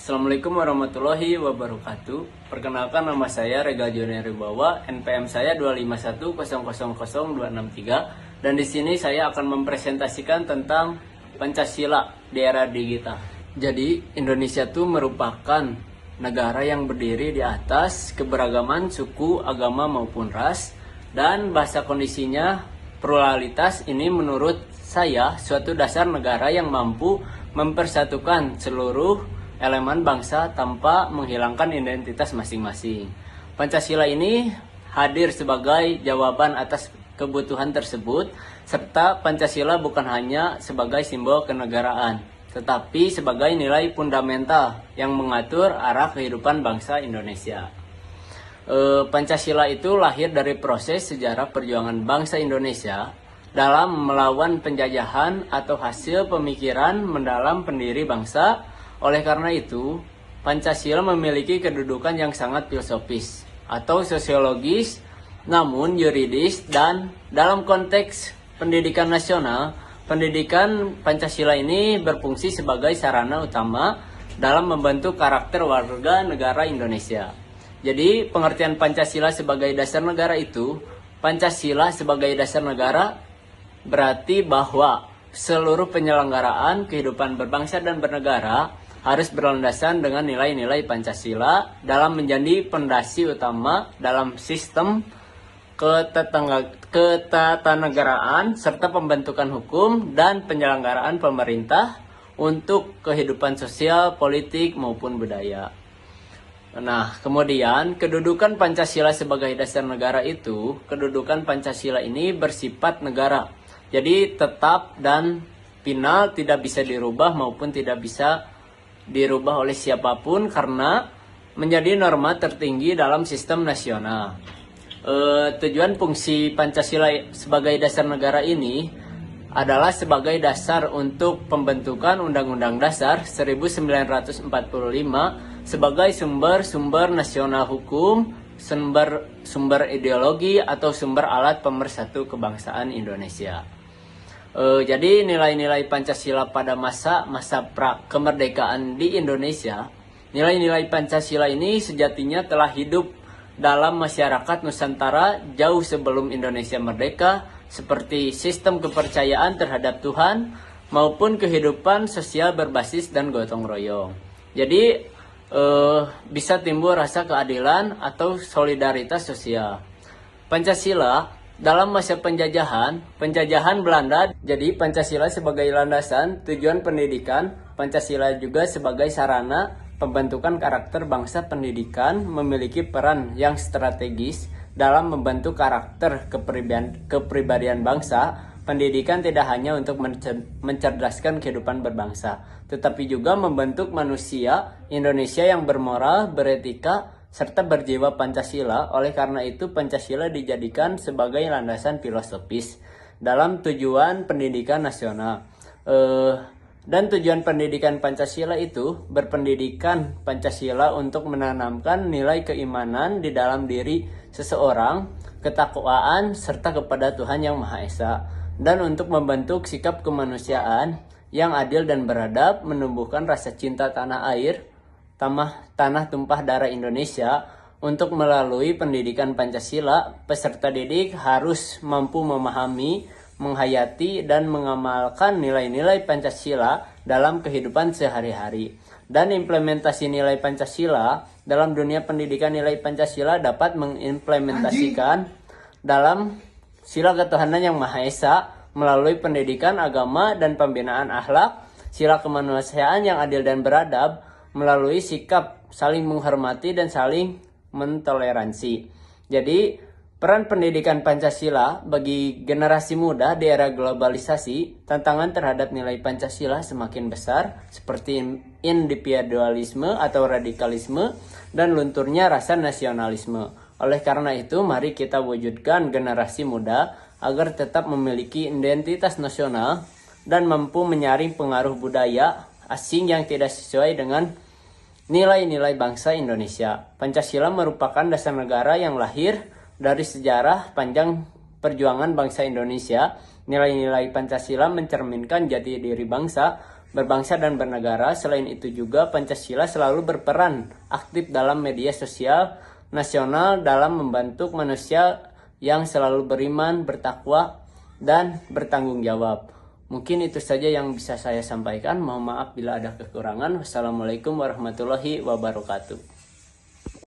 Assalamualaikum warahmatullahi wabarakatuh. Perkenalkan, nama saya Rega Junior Wibawa, NPM saya 251000263, dan di sini saya akan mempresentasikan tentang Pancasila di era digital. Jadi, Indonesia itu merupakan negara yang berdiri di atas keberagaman suku, agama maupun ras, dan bahasa kondisinya pluralitas. Ini menurut saya suatu dasar negara yang mampu mempersatukan seluruh elemen bangsa tanpa menghilangkan identitas masing-masing. Pancasila ini hadir sebagai jawaban atas kebutuhan tersebut, serta Pancasila bukan hanya sebagai simbol kenegaraan, tetapi sebagai nilai fundamental yang mengatur arah kehidupan bangsa Indonesia. Pancasila itu lahir dari proses sejarah perjuangan bangsa Indonesia dalam melawan penjajahan atau hasil pemikiran mendalam pendiri bangsa. Oleh karena itu, Pancasila memiliki kedudukan yang sangat filosofis atau sosiologis, namun yuridis, dan dalam konteks pendidikan nasional, pendidikan Pancasila ini berfungsi sebagai sarana utama dalam membentuk karakter warga negara Indonesia. Jadi, pengertian Pancasila sebagai dasar negara itu, Pancasila sebagai dasar negara berarti bahwa seluruh penyelenggaraan kehidupan berbangsa dan bernegara harus berlandasan dengan nilai-nilai Pancasila dalam menjadi pondasi utama dalam sistem ketatanegaraan serta pembentukan hukum dan penyelenggaraan pemerintah untuk kehidupan sosial, politik maupun budaya. Nah, kemudian kedudukan Pancasila sebagai dasar negara itu, kedudukan Pancasila ini bersifat negara. Jadi tetap dan final, tidak bisa dirubah maupun tidak bisa dirubah oleh siapapun karena menjadi norma tertinggi dalam sistem nasional. Tujuan fungsi Pancasila sebagai dasar negara ini adalah sebagai dasar untuk pembentukan Undang-Undang Dasar 1945 sebagai sumber nasional hukum, sumber ideologi atau sumber alat pemersatu kebangsaan Indonesia. Jadi nilai-nilai Pancasila pada masa kemerdekaan di Indonesia, nilai-nilai Pancasila ini sejatinya telah hidup dalam masyarakat Nusantara jauh sebelum Indonesia merdeka, seperti sistem kepercayaan terhadap Tuhan maupun kehidupan sosial berbasis dan gotong royong. Jadi bisa timbul rasa keadilan atau solidaritas sosial. Pancasila dalam masa penjajahan Belanda, jadi Pancasila sebagai landasan tujuan pendidikan, Pancasila juga sebagai sarana pembentukan karakter bangsa. Pendidikan memiliki peran yang strategis dalam membentuk karakter kepribadian bangsa. Pendidikan tidak hanya untuk mencerdaskan kehidupan berbangsa, tetapi juga membentuk manusia Indonesia yang bermoral, beretika, serta berjiwa Pancasila. Oleh karena itu, Pancasila dijadikan sebagai landasan filosofis dalam tujuan pendidikan nasional. Dan tujuan pendidikan Pancasila itu berpendidikan Pancasila untuk menanamkan nilai keimanan di dalam diri seseorang, ketakwaan, serta kepada Tuhan Yang Maha Esa, dan untuk membentuk sikap kemanusiaan yang adil dan beradab, menumbuhkan rasa cinta tanah air, tanah tumpah darah Indonesia. Untuk melalui pendidikan Pancasila, peserta didik harus mampu memahami, menghayati, dan mengamalkan nilai-nilai Pancasila dalam kehidupan sehari-hari. Dan implementasi nilai Pancasila dalam dunia pendidikan, nilai Pancasila dapat mengimplementasikan dalam sila ketuhanan Yang Maha Esa melalui pendidikan agama dan pembinaan akhlak, sila kemanusiaan yang adil dan beradab, melalui sikap saling menghormati dan saling mentoleransi. Jadi, peran pendidikan Pancasila bagi generasi muda di era globalisasi, tantangan terhadap nilai Pancasila semakin besar, seperti individualisme atau radikalisme, dan lunturnya rasa nasionalisme. Oleh karena itu, mari kita wujudkan generasi muda agar tetap memiliki identitas nasional dan mampu menyaring pengaruh budaya asing yang tidak sesuai dengan nilai-nilai bangsa Indonesia. Pancasila merupakan dasar negara yang lahir dari sejarah panjang perjuangan bangsa Indonesia. Nilai-nilai Pancasila mencerminkan jati diri bangsa, berbangsa dan bernegara. Selain itu juga Pancasila selalu berperan aktif dalam media sosial nasional dalam membentuk manusia yang selalu beriman, bertakwa, dan bertanggung jawab. Mungkin itu saja yang bisa saya sampaikan. Mohon maaf bila ada kekurangan. Wassalamualaikum warahmatullahi wabarakatuh.